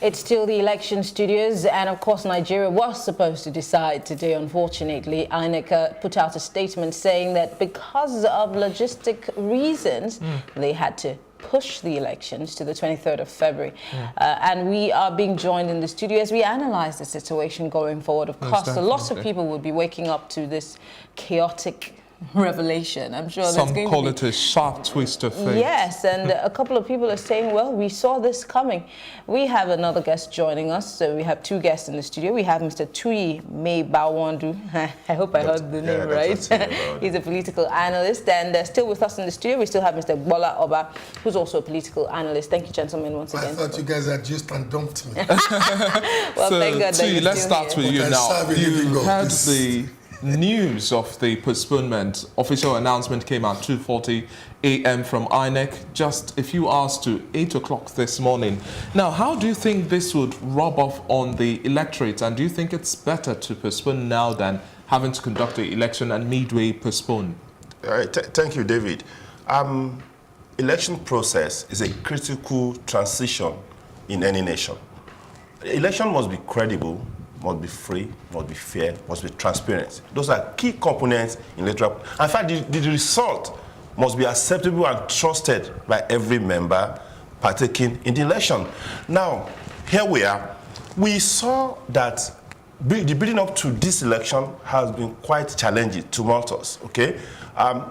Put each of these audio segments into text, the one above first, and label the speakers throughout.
Speaker 1: It's still the election studios, and of course Nigeria was supposed to decide today. Unfortunately, INEC put out a statement saying that because of logistic reasons, they had to push the elections to the 23rd of February. And we are being joined in the studio as we analyze the situation going forward. Of course, a lot of people will be waking up to this chaotic revelation. I'm sure
Speaker 2: some call it a sharp twist of fate.
Speaker 1: Yes, and a couple of people are saying, well, we saw this coming. We have another guest joining us, so we have two guests in the studio. We have Mr. Tuyi Mebawondu. I hope I heard the name right. He's a political analyst, and still with us in the studio, we still have Mr. Gbola Oba, who's also a political analyst. Thank you, gentlemen, once again.
Speaker 3: I thought you guys had just undumped me.
Speaker 1: Well,
Speaker 2: so,
Speaker 1: thank God
Speaker 2: Tuyi, let's start with you now. You heard the news of the postponement. Official announcement came at 2:40 a.m. from INEC, just a few hours to 8 o'clock this morning. Now, how do you think this would rub off on the electorate, and do you think it's better to postpone now than having to conduct the election and midway postpone?
Speaker 4: All right, thank you, David. Election process is a critical transition in any nation. Election must be credible, must be free, must be fair, must be transparent. Those are key components in electoral. In fact, the result must be acceptable and trusted by every member partaking in the election. Now, here we are. We saw that the building up to this election has been quite challenging, tumultuous, okay?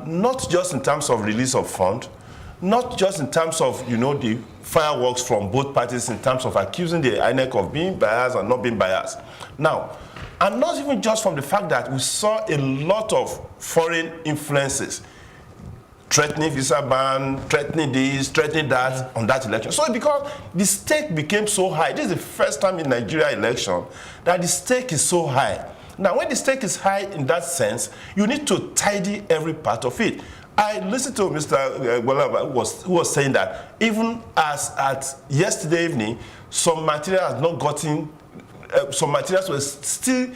Speaker 4: Not just in terms of release of funds, not just in terms of, the fireworks from both parties in terms of accusing the INEC of being biased and not being biased. Now, and not even just from the fact that we saw a lot of foreign influences threatening visa ban, threatening this, threatening that on that election. So because the stake became so high, this is the first time in Nigeria election that the stake is so high. Now, when the stake is high in that sense, you need to tidy every part of it. I listened to Mr. Gbola Oba, who was saying that even as at yesterday evening, some material has not gotten, some materials were still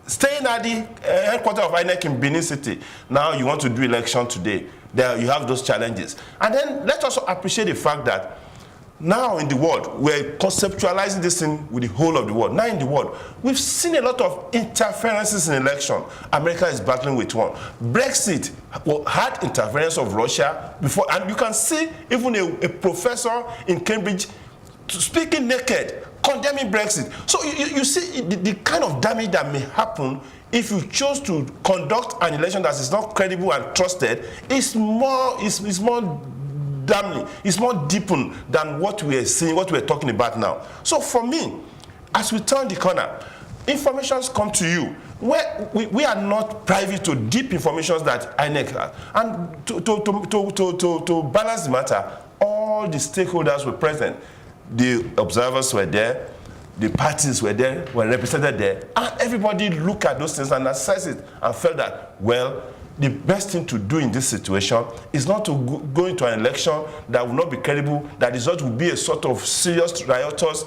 Speaker 4: staying at the headquarters of INEC in Benin City. Now you want to do election today. There you have those challenges. And then let's also appreciate the fact that now in the world, we're conceptualizing this thing with the whole of the world. Now in the world, we've seen a lot of interferences in election. America is battling with one. Brexit had interference of Russia before, and you can see even a professor in Cambridge speaking naked, condemning Brexit. So you see the kind of damage that may happen if you choose to conduct an election that is not credible and trusted. Is more damning, it's more deepened than what we are seeing, what we're talking about now. So for me, as we turn the corner, informations come to you. Where we are not privy to deep informations that INEC has. And to balance the matter, all the stakeholders were present. The observers were there, the parties were there, were represented there, and everybody looked at those things and assessed it and felt that, well, the best thing to do in this situation is not to go into an election that will not be credible, that the result will be a sort of serious riotous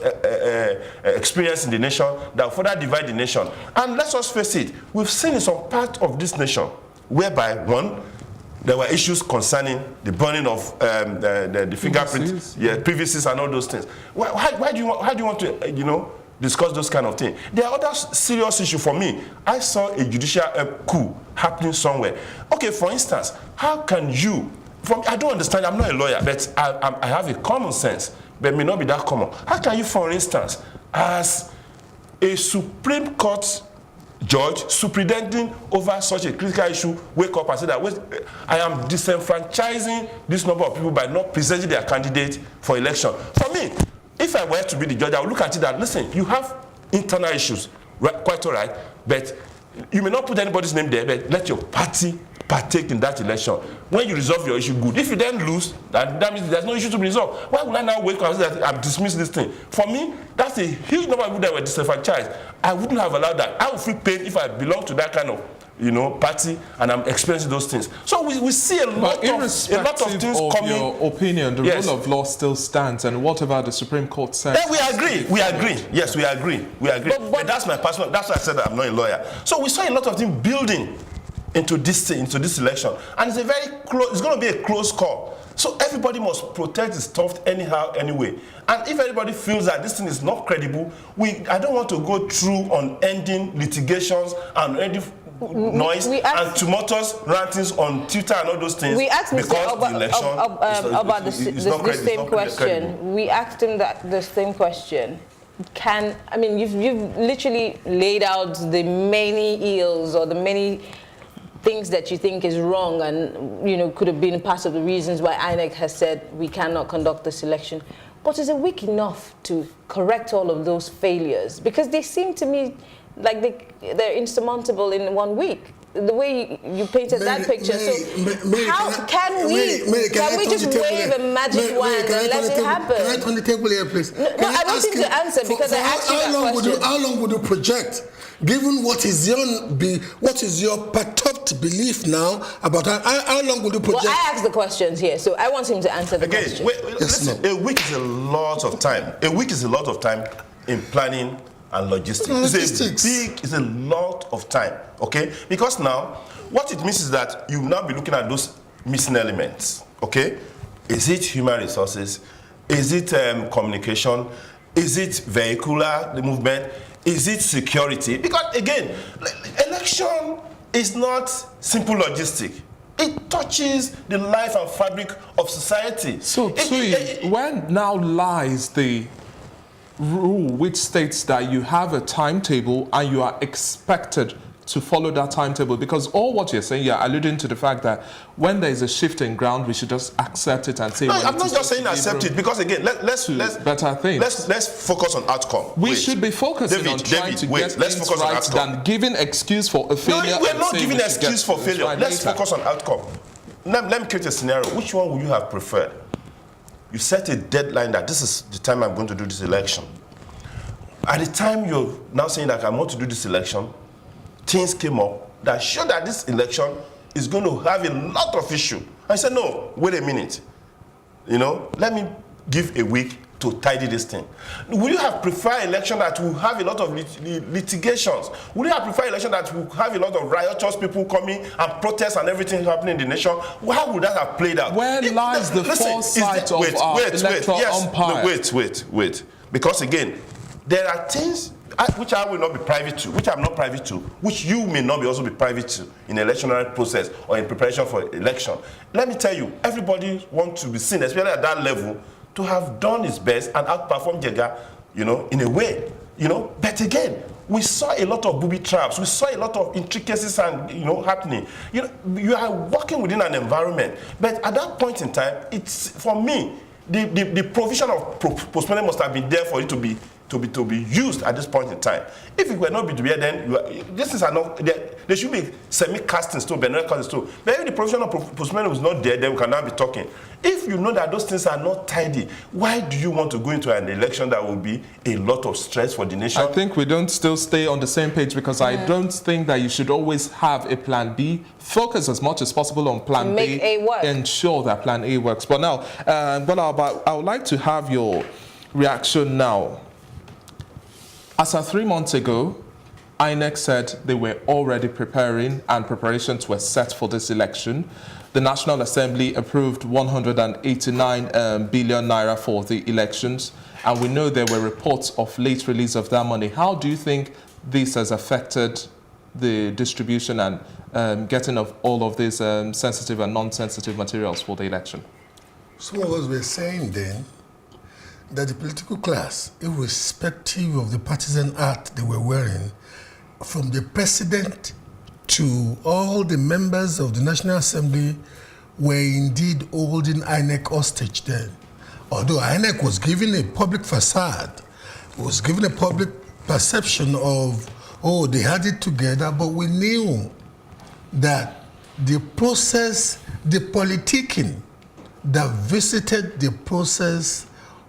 Speaker 4: experience in the nation that will further divide the nation. And let's just face it, we've seen in some part of this nation whereby, one, there were issues concerning the burning of the fingerprints, PVCs and all those things. How do you want to, discuss those kind of things? There are other serious issues for me. I saw a judicial coup happening somewhere. Okay, for instance, how can you, I don't understand, I'm not a lawyer, but I have a common sense, but it may not be that common. How can you, for instance, as a Supreme Court judge superintending over such a critical issue, wake up and say that, wait, I am disenfranchising this number of people by not presenting their candidate for election? For me, if I were to be the judge, I would look at it that, listen, you have internal issues, right, quite all right, but you may not put anybody's name there, but let your party partake in that election. When you resolve your issue, good. If you then lose, that means there's no issue to be resolved. Why would I now wake up and say that I'm dismissing this thing? For me, that's a huge number of people that were disenfranchised. I wouldn't have allowed that. I would feel pain if I belong to that kind of party, and I'm experiencing those things. So we see a lot of things coming.
Speaker 2: Your opinion, the rule of law still stands, and what about the Supreme Court says?
Speaker 4: Yeah, we agree. Yes, we agree. But that's my personal. That's why I said that I'm not a lawyer. So we saw a lot of things building into this election, and it's a very close. It's going to be a close call. So everybody must protect his stuff anyhow, anyway. And if everybody feels that this thing is not credible, I don't want to go through unending litigations and ending noise and tumultuous rantings on Twitter and all those things.
Speaker 1: We asked Mr.
Speaker 4: About
Speaker 1: the same question. We asked him the same question. You've literally laid out the many ills or the many things that you think is wrong and could have been part of the reasons why INEC has said we cannot conduct this election. But is it weak enough to correct all of those failures? Because they seem to me like they're insurmountable in 1 week. The way you painted that picture. Can we just wave a magic wand and let it happen?
Speaker 3: Can I turn the table here, please?
Speaker 1: No, I want him to answer because I asked you that question.
Speaker 3: How long would you project? Given what is your perturbed belief now about how long would you project?
Speaker 1: Well, I asked the questions here, so I want him to answer the question.
Speaker 4: Listen, a week is a lot of time. A week is a lot of time in planning and logistics. It's a lot of time, okay? Because now, what it means is that you will now be looking at those missing elements, okay? Is it human resources? Is it communication? Is it vehicular movement? Is it security? Because again, election is not simple logistic. It touches the life and fabric of society.
Speaker 2: So, Tuyi, where now lies the rule which states that you have a timetable and you are expected to follow that timetable? Because all what you're saying, you're alluding to the fact that when there is a shift in ground, we should just accept it and say.
Speaker 4: No, I'm not just saying accept it, because again, let's
Speaker 2: better things.
Speaker 4: Let's focus on outcome.
Speaker 2: We should be focusing on trying to get things right than giving excuse for a failure.
Speaker 4: No, we're not giving excuse for failure. Let's focus on outcome. Let me create a scenario. Which one would you have preferred? You set a deadline that this is the time I'm going to do this election. At the time you're now saying that I want to do this election, things came up that show that this election is going to have a lot of issue. I said, no, wait a minute. Let me give a week to tidy this thing. Would you have preferred election that will have a lot of litigations? Would you have preferred election that will have a lot of riotous people coming and protests and everything happening in the nation? How would that have played out?
Speaker 2: Where lies the foresight of our electoral umpire?
Speaker 4: Wait. Because again, there are things which I will not be private to, which I'm not private to, which you may not be also be private to in electoral process or in preparation for election. Let me tell you, everybody wants to be seen, especially at that level, to have done his best and outperform Jega, in a way, But again, we saw a lot of booby traps. We saw a lot of intricacies and happening. You are working within an environment, but at that point in time, it's for me the provision of postponement must have been there for it to be used at this point in time. If it were not be there, then these things are not there. There should be semi-casting still, but not casting still. But if the provision of postponement was not there, then we cannot be talking. If you know that those things are not tidy, why do you want to go into an election that will be a lot of stress for the nation?
Speaker 2: I think we don't still stay on the same page, because I don't think that you should always have a plan B. Focus as much as possible on plan
Speaker 1: Make
Speaker 2: B.
Speaker 1: A work.
Speaker 2: Ensure that plan A works. But now, Gbola Oba, I would like to have your reaction now. As of 3 months ago, INEC said they were already preparing and preparations were set for this election. The National Assembly approved 189 billion naira for the elections, and we know there were reports of late release of that money. How do you think this has affected the distribution and getting of all of these sensitive and non-sensitive materials for the election?
Speaker 3: Some of us were saying then that the political class, irrespective of the partisan hat they were wearing, from the president to all the members of the National Assembly, were indeed holding INEC hostage then. Although INEC was given a public facade, was given a public perception of, they had it together, but we knew that the process, the politicking that visited the process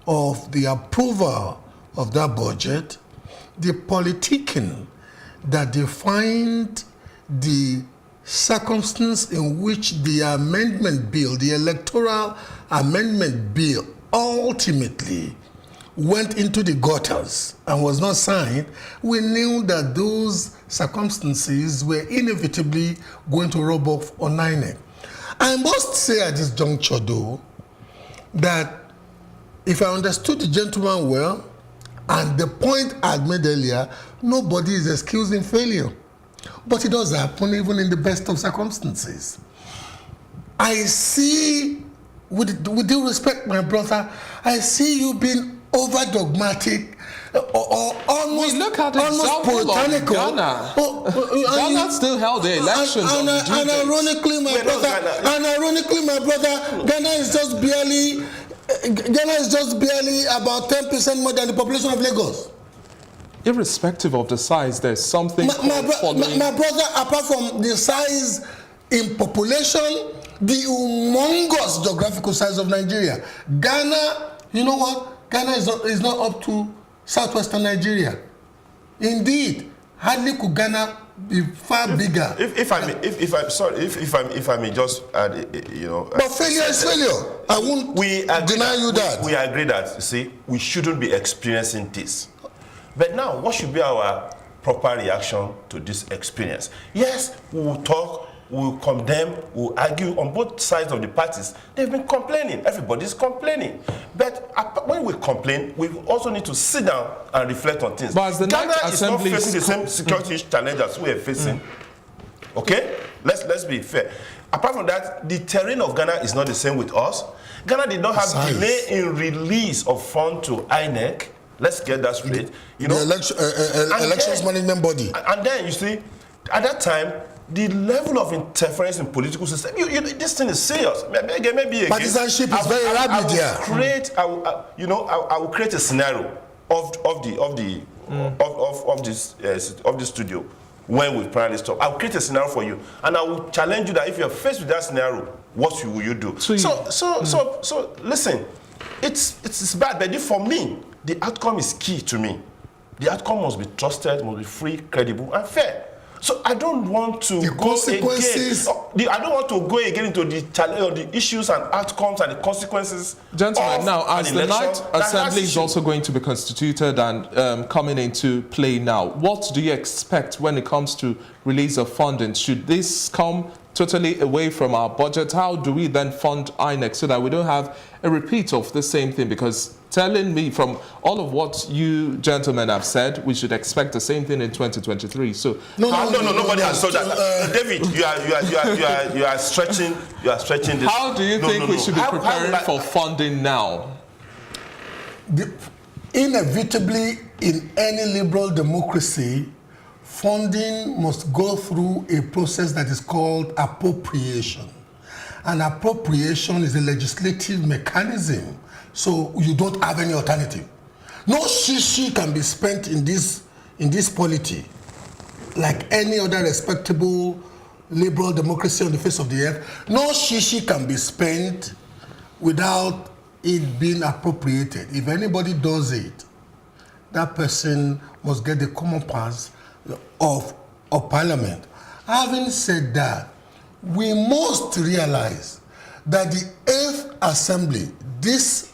Speaker 3: of the approval of that budget, the politicking that defined the circumstance in which the amendment bill, the electoral amendment bill, ultimately went into the gutters and was not signed, we knew that those circumstances were inevitably going to rub off on INEC. I must say at this juncture, though, that if I understood the gentleman well, and the point I made earlier, nobody is excusing failure. But it does happen even in the best of circumstances. I see, with due respect, my brother, I see you being over-dogmatic or almost,
Speaker 2: we look at
Speaker 3: almost puritanical.
Speaker 2: Ghana. Ghana still held the elections on the due
Speaker 3: and
Speaker 2: date.
Speaker 3: Ironically, my brother, Ghana is just barely about 10% more than the population of Lagos.
Speaker 2: Irrespective of the size, there's something
Speaker 3: My brother, apart from the size in population, the humongous geographical size of Nigeria, Ghana, you know what? Ghana is not up to southwestern Nigeria. Indeed, hardly could Ghana be far bigger.
Speaker 4: If I may just add,
Speaker 3: But failure is failure. I won't deny you that.
Speaker 4: We agree that, you see, we shouldn't be experiencing this. But now, what should be our proper reaction to this experience? Yes, we will talk, we will condemn, we will argue on both sides of the parties. They've been complaining. Everybody's complaining. But when we complain, we also need to sit down and reflect on things.
Speaker 2: But as the
Speaker 4: Ghana is not
Speaker 2: Assembly
Speaker 4: facing the same security challenges we are facing. Okay? Let's be fair. Apart from that, the terrain of Ghana is not the same with us. Ghana did not have delay in release of funds to INEC. Let's get that straight.
Speaker 3: The elections management body.
Speaker 4: And then, you see, at that time, the level of interference in political system, this thing is serious. Maybe again,
Speaker 3: partisanship is very rapid here.
Speaker 4: I will create a scenario of this studio when we finally stop. I will create a scenario for you, and I will challenge you that if you are faced with that scenario, what will you do? So listen, it's bad, but for me, the outcome is key to me. The outcome must be trusted, must be free, credible, and fair. So I don't want to I don't want to go again into the challenge, the issues and outcomes and the consequences.
Speaker 2: Gentlemen, now as the night assembly is also going to be constituted and coming into play now, what do you expect when it comes to release of funding? Should this come totally away from our budget? How do we then fund INEC so that we don't have a repeat of the same thing? Because telling me from all of what you gentlemen have said, we should expect the same thing in 2023. So
Speaker 4: nobody has told that. David, you are stretching this.
Speaker 2: How do you think we should be preparing for funding now?
Speaker 3: Inevitably, in any liberal democracy, funding must go through a process that is called appropriation. And appropriation is a legislative mechanism, so you don't have any alternative. No shishi can be spent in this polity like any other respectable liberal democracy on the face of the earth. No shishi can be spent without it being appropriated. If anybody does it, that person must get the common pass of Parliament. Having said that, we must realize that the 8th Assembly, this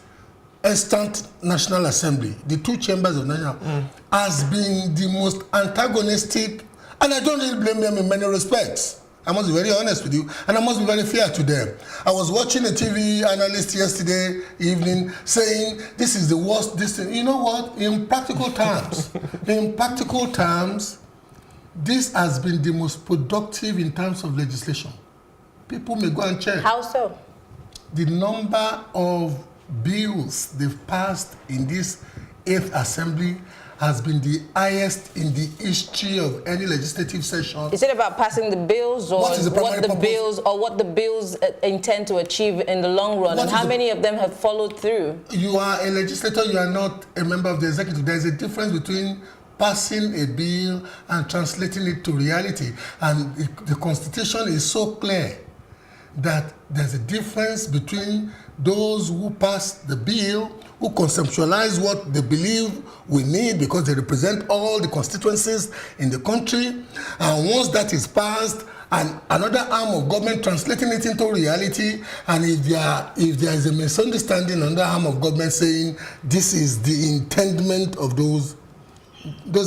Speaker 3: extant National Assembly, the two chambers of National, has been the most antagonistic, and I don't really blame them in many respects. I must be very honest with you, and I must be very fair to them. I was watching a TV analyst yesterday evening saying this is the worst. You know what? In practical terms, this has been the most productive in terms of legislation. People may go and check.
Speaker 1: How so?
Speaker 3: The number of bills they've passed in this 8th Assembly has been the highest in the history of any legislative session.
Speaker 1: Is it about passing the bills, or what the bills intend to achieve in the long run, and how many of them have followed through?
Speaker 3: You are a legislator, you are not a member of the executive. There is a difference between passing a bill and translating it to reality. And the Constitution is so clear that there's a difference between those who pass the bill, who conceptualize what they believe we need because they represent all the constituencies in the country. And once that is passed and another arm of government translating it into reality, and if there is a misunderstanding, another arm of government saying this is the intendment of those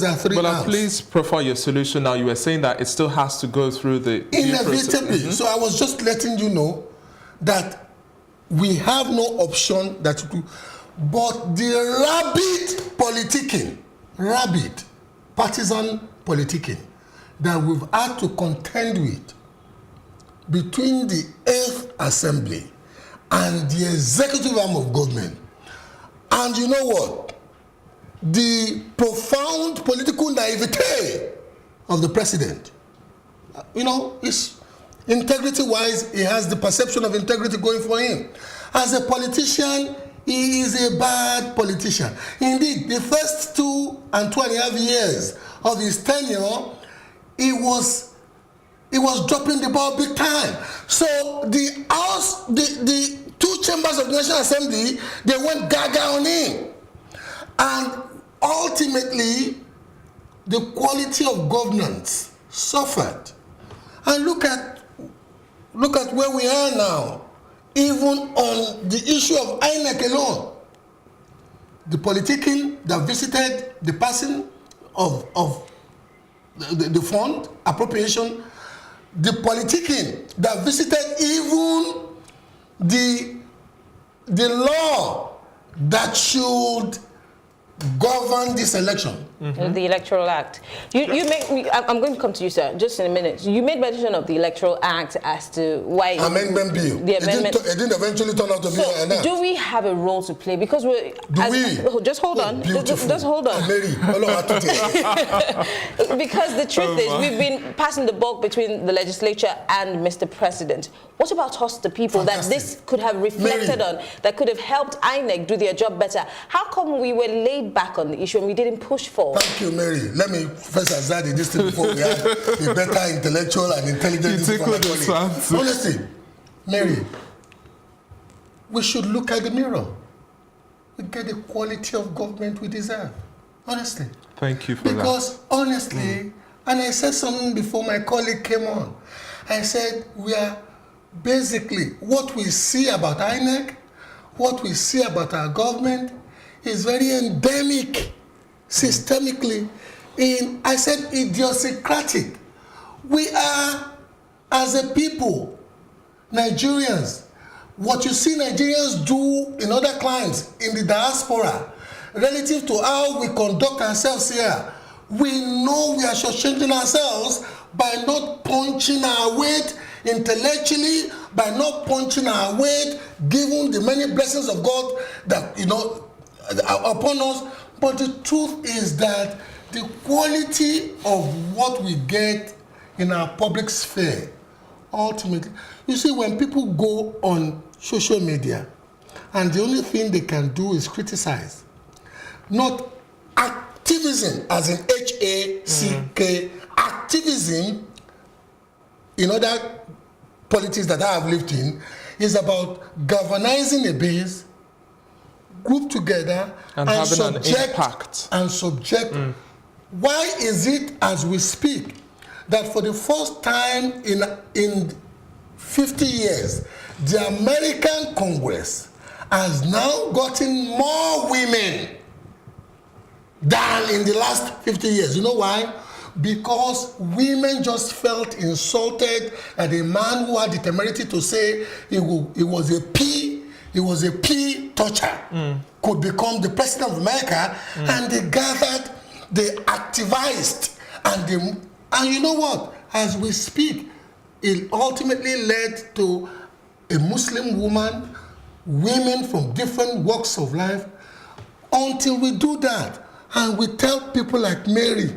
Speaker 3: are three arms.
Speaker 2: Please profile your solution now. You were saying that it still has to go through the
Speaker 3: inevitably. So I was just letting you know that we have no option that to do, but the rabid partisan politicking that we've had to contend with between the 8th Assembly and the executive arm of government. And you know what? The profound political naivete of the president. You know, integrity-wise, he has the perception of integrity going for him. As a politician, he is a bad politician. Indeed, the first 2.5 years of his tenure, he was dropping the ball big time. So the House, the two chambers of the National Assembly, they went gaga on him. And ultimately, the quality of governance suffered. And look at where we are now. Even on the issue of INEC alone, the politicking that visited the passing of the fund appropriation, the politicking that visited even the law that should govern this election.
Speaker 1: The Electoral Act. I'm going to come to you, sir, just in a minute. You made mention of the Electoral Act as to why...
Speaker 3: Amendment bill.
Speaker 1: The amendment.
Speaker 3: It didn't eventually turn out to be an act.
Speaker 1: Do we have a role to play? Because just hold on. Just hold on.
Speaker 3: Mary,
Speaker 1: because the truth is, we've been passing the buck between the legislature and Mr. President. What about us, the people, that this could have reflected on, that could have helped INEC do their job better? How come we were laid back on the issue and we didn't push forward?
Speaker 3: Thank you, Mary. Let me first assert this thing before we have a better intellectual and intelligent Honestly, Mary, we should look at the mirror. We get the quality of government we deserve. Honestly.
Speaker 2: Thank you for that.
Speaker 3: Because honestly, and I said something before my colleague came on. I said we are basically what we see about INEC, what we see about our government is very endemic, systemically, I said idiosyncratic. We are, as a people, Nigerians, what you see Nigerians do in other climes, in the diaspora, relative to how we conduct ourselves here, we know we are shortchanging ourselves by not punching our weight intellectually, by not punching our weight, given the many blessings of God that, upon us. But the truth is that the quality of what we get in our public sphere, ultimately, you see, when people go on social media and the only thing they can do is criticize, not activism, as in H-A-C-K, activism in other politics that I have lived in is about galvanizing a base, group together,
Speaker 2: and having an impact.
Speaker 3: Why is it, as we speak, that for the first time in 50 years, the American Congress has now gotten more women than in the last 50 years? You know why? Because women just felt insulted that a man who had the temerity to say he was a P toucher could become the president of America, and they gathered, they activized, and you know what? As we speak, it ultimately led to a Muslim woman, women from different walks of life. Until we do that, and we tell people like Mary,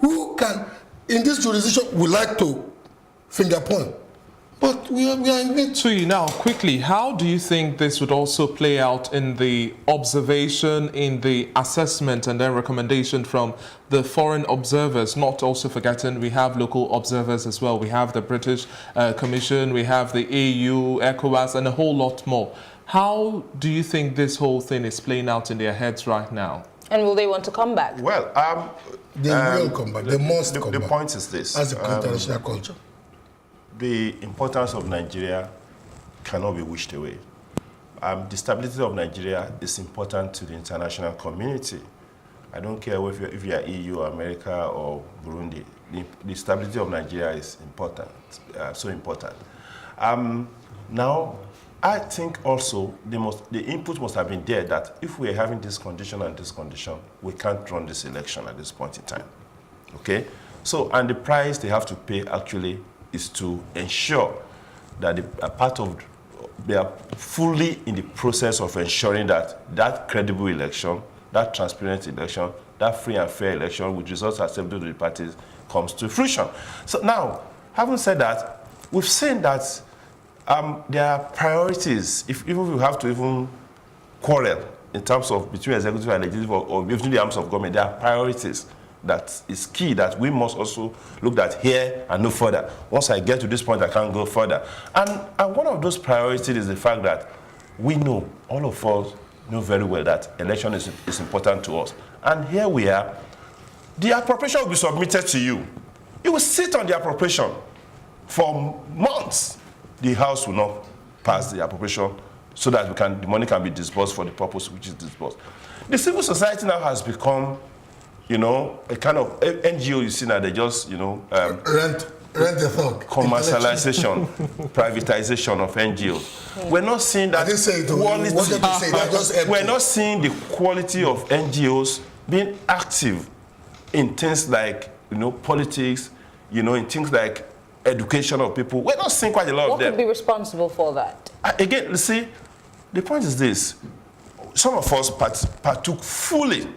Speaker 3: who can, in this jurisdiction, would like to finger point. But we are in it.
Speaker 2: Tuyi, now, quickly, how do you think this would also play out in the observation, in the assessment, and then recommendation from the foreign observers? Not also forgetting, we have local observers as well. We have the British Commission, we have the EU, ECOWAS, and a whole lot more. How do you think this whole thing is playing out in their heads right now?
Speaker 1: And will they want to come back?
Speaker 4: Well,
Speaker 3: they will come back. They must come back.
Speaker 4: The point is this.
Speaker 3: As a traditional culture.
Speaker 4: the importance of Nigeria cannot be wished away. The stability of Nigeria is important to the international community. I don't care if you are EU or America or Burundi. The stability of Nigeria is important, so important. Now, I think also the input must have been there that if we are having this condition and this condition, we can't run this election at this point in time. Okay? So, and the price they have to pay actually is to ensure that they are fully in the process of ensuring that that credible election, that transparent election, that free and fair election with results acceptable to the parties comes to fruition. So now, having said that, we've seen that there are priorities. Even if we have to even quarrel in terms of between executive and legislative or between the arms of government, there are priorities that is key that we must also look at here and no further. Once I get to this point, I can't go further. And one of those priorities is the fact that we know, all of us know very well that election is important to us. And here we are. The appropriation will be submitted to you. You will sit on the appropriation for months. The House will not pass the appropriation so that the money can be disbursed for the purpose which is disbursed. The civil society now has become, a kind of NGO. You see now they just,
Speaker 3: rent the thug.
Speaker 4: Commercialization, privatization of NGOs. We're not seeing that quality. We're not seeing the quality of NGOs being active in things like, politics, in things like education of people. We're not seeing quite a lot of them.
Speaker 1: What could be responsible for that?
Speaker 4: Again, see, the point is this. Some of us partook fully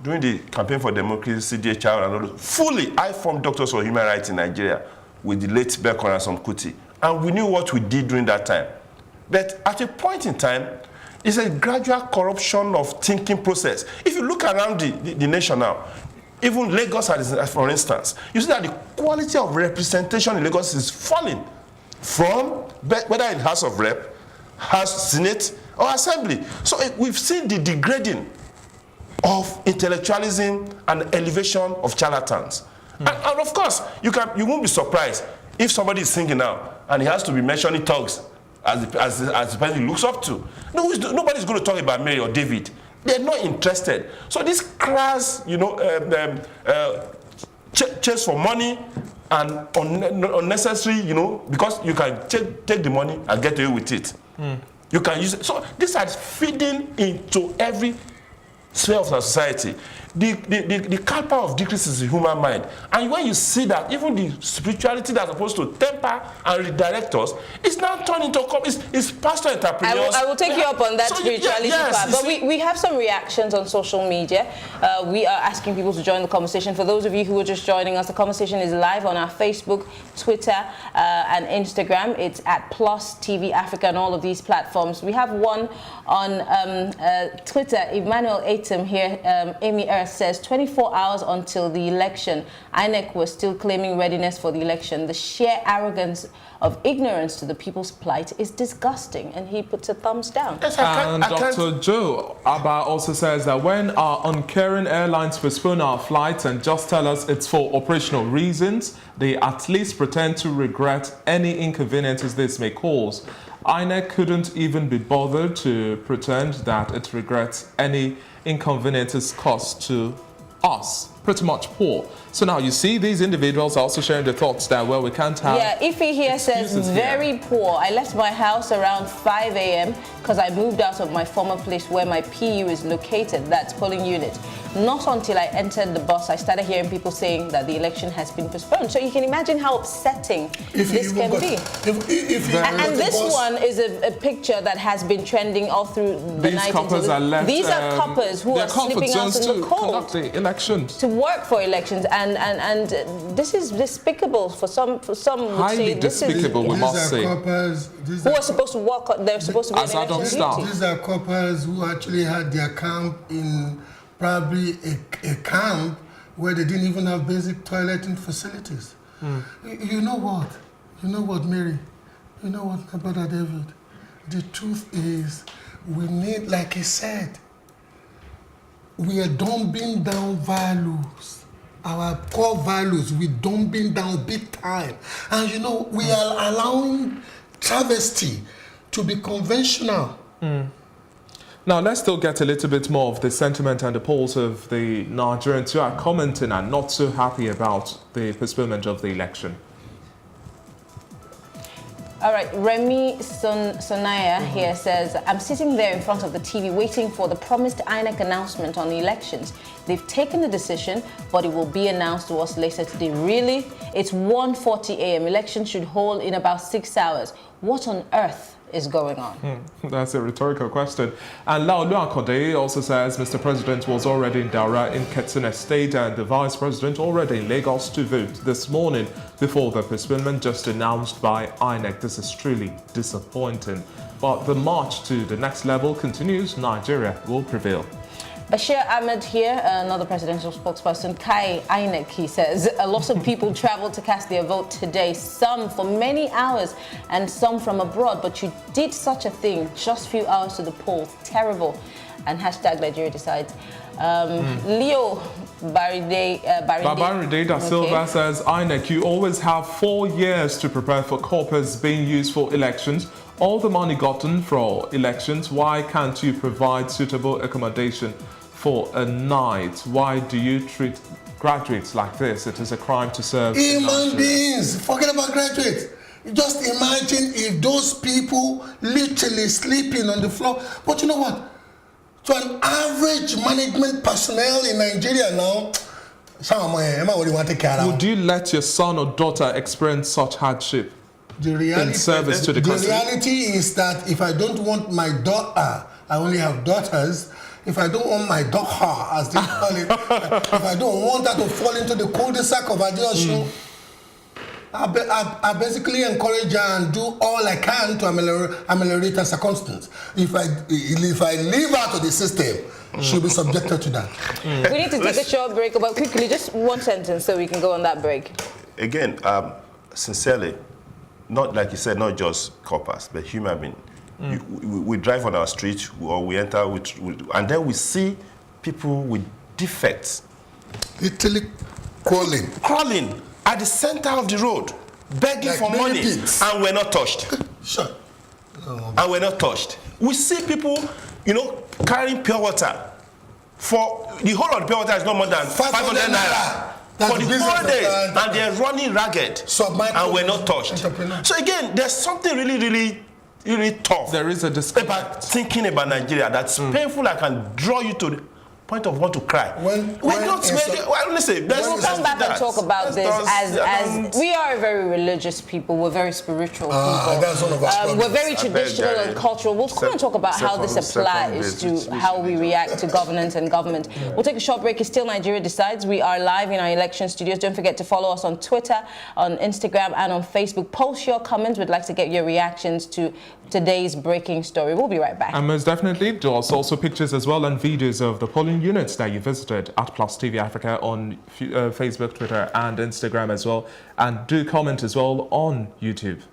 Speaker 4: during the campaign for democracy, CDHR, and all those. Fully, I formed Doctors for Human Rights in Nigeria with the late Bekon and some Kuti. And we knew what we did during that time. But at a point in time, it's a gradual corruption of thinking process. If you look around the nation now, even Lagos, for instance, you see that the quality of representation in Lagos is falling from whether in House of Rep, House, Senate, or Assembly. So we've seen the degrading of intellectualism and elevation of charlatans. And of course, you won't be surprised if somebody is singing now and he has to be mentioning thugs as the person he looks up to. Nobody's going to talk about Mary or David. They're not interested. So this crass, chase for money and unnecessary, because you can take the money and get away with it. You can use it. So this is feeding into every sphere of society. The caliber of decrease is the human mind. And when you see that, even the spirituality that's supposed to temper and redirect us, it's now turned into it's pastor entrepreneurs.
Speaker 1: I will take you up on that spirituality part. But we have some reactions on social media. We are asking people to join the conversation. For those of you who are just joining us, the conversation is live on our Facebook, Twitter, and Instagram. It's at Plus TV Africa and all of these platforms. We have one on Twitter. Emmanuel Atem here, Amy Earth says 24 hours until the election. INEC was still claiming readiness for the election. The sheer arrogance of ignorance to the people's plight is disgusting, and he puts a thumbs down.
Speaker 2: And Dr. Joe Abba also says that when our uncaring airlines postpone our flights and just tell us it's for operational reasons, they at least pretend to regret any inconveniences this may cause. INEC couldn't even be bothered to pretend that it regrets any inconveniences caused to us. Pretty much poor. So now you see these individuals also sharing their thoughts that, well, we can't have...
Speaker 1: Yeah, Ife here says, very poor. I left my house around 5 a.m. because I moved out of my former place where my PU is located, that's polling unit. Not until I entered the bus, I started hearing people saying that the election has been postponed. So you can imagine how upsetting this can be. And this one is a picture that has been trending all through the night. These are coppers who are sleeping out in the cold
Speaker 2: the elections.
Speaker 1: to work for elections, and this is despicable for some.
Speaker 2: Highly despicable, we must say.
Speaker 1: Who are supposed to work? They're supposed to be
Speaker 2: as adult staff.
Speaker 3: These are coppers who actually had their camp in probably a camp where they didn't even have basic toileting facilities. You know what, Mary? You know what, my brother David? The truth is, we need, like he said, we are dumbing down values our core values, we're dumbing down big time. And you know, we are allowing travesty to be conventional.
Speaker 2: Now, let's still get a little bit more of the sentiment and the pulse of the Nigerians who are commenting and not so happy about the postponement of the election.
Speaker 1: All right, Remy Sonaya here says, I'm sitting there in front of the TV waiting for the promised INEC announcement on the elections. They've taken the decision, but it will be announced to us later today. Really? It's 1:40 a.m. Election should hold in about 6 hours. What on earth is going on?
Speaker 2: That's a rhetorical question. And Laolu Akode also says Mr. President was already in Daura in Katsina State and the Vice President already in Lagos to vote this morning before the postponement just announced by INEC. This is truly disappointing. But the march to the next level continues. Nigeria will prevail.
Speaker 1: Bashir Ahmed here, another presidential spokesperson, Kai INEC, he says, a lot of people traveled to cast their vote today, some for many hours and some from abroad, but you did such a thing, just few hours to the polls, terrible. And hashtag Nigeria decides. Leo
Speaker 2: Baride da Silva says, INEC, you always have 4 years to prepare for corpus being used for elections. All the money gotten for elections, why can't you provide suitable accommodation for a night? Why do you treat graduates like this? It is a crime to serve
Speaker 3: human beings. Forget about graduates. Just imagine if those people literally sleeping on the floor. But you know what? To an average management personnel in Nigeria now,
Speaker 2: would you let your son or daughter experience such hardship?
Speaker 3: The reality,
Speaker 2: in service to the country?
Speaker 3: The reality is that if I don't want my daughter, I only have daughters. If I don't want my daughter, as they call it, if I don't want her to fall into the cul-de-sac of Adeosun, I basically encourage her and do all I can to ameliorate her circumstance. If I leave her to the system, she'll be subjected to that.
Speaker 1: We need to take a short break, but quickly, just one sentence so we can go on that break.
Speaker 4: Again, sincerely, not like you said, not just coppers, but human beings. We drive on our street or we enter, and then we see people with defects.
Speaker 3: Literally crawling
Speaker 4: at the center of the road, begging
Speaker 3: like
Speaker 4: for money,
Speaker 3: pigs.
Speaker 4: And we're not touched.
Speaker 3: Sure.
Speaker 4: And we're not touched. We see people, carrying pure water. For the whole of the pure water is not more than 500 naira. For the whole day, and they're running ragged, and we're not touched. So again, there's something really tough.
Speaker 2: There is a disconnect
Speaker 4: about thinking about Nigeria that's painful. I can draw you to the point of want to cry.
Speaker 1: We'll come back and talk about this as we are a very religious people. We're very spiritual people.
Speaker 3: That's one of our
Speaker 1: we're very traditional and cultural. We'll come and talk about how this applies to how we react to governance and government. We'll take a short break. It's still Nigeria Decides. We are live in our election studios. Don't forget to follow us on Twitter, on Instagram, and on Facebook. Post your comments. We'd like to get your reactions to today's breaking story. We'll be right back.
Speaker 2: And most definitely, there's also pictures as well and videos of the polling units that you visited at Plus TV Africa on Facebook, Twitter, and Instagram as well. And do comment as well on YouTube.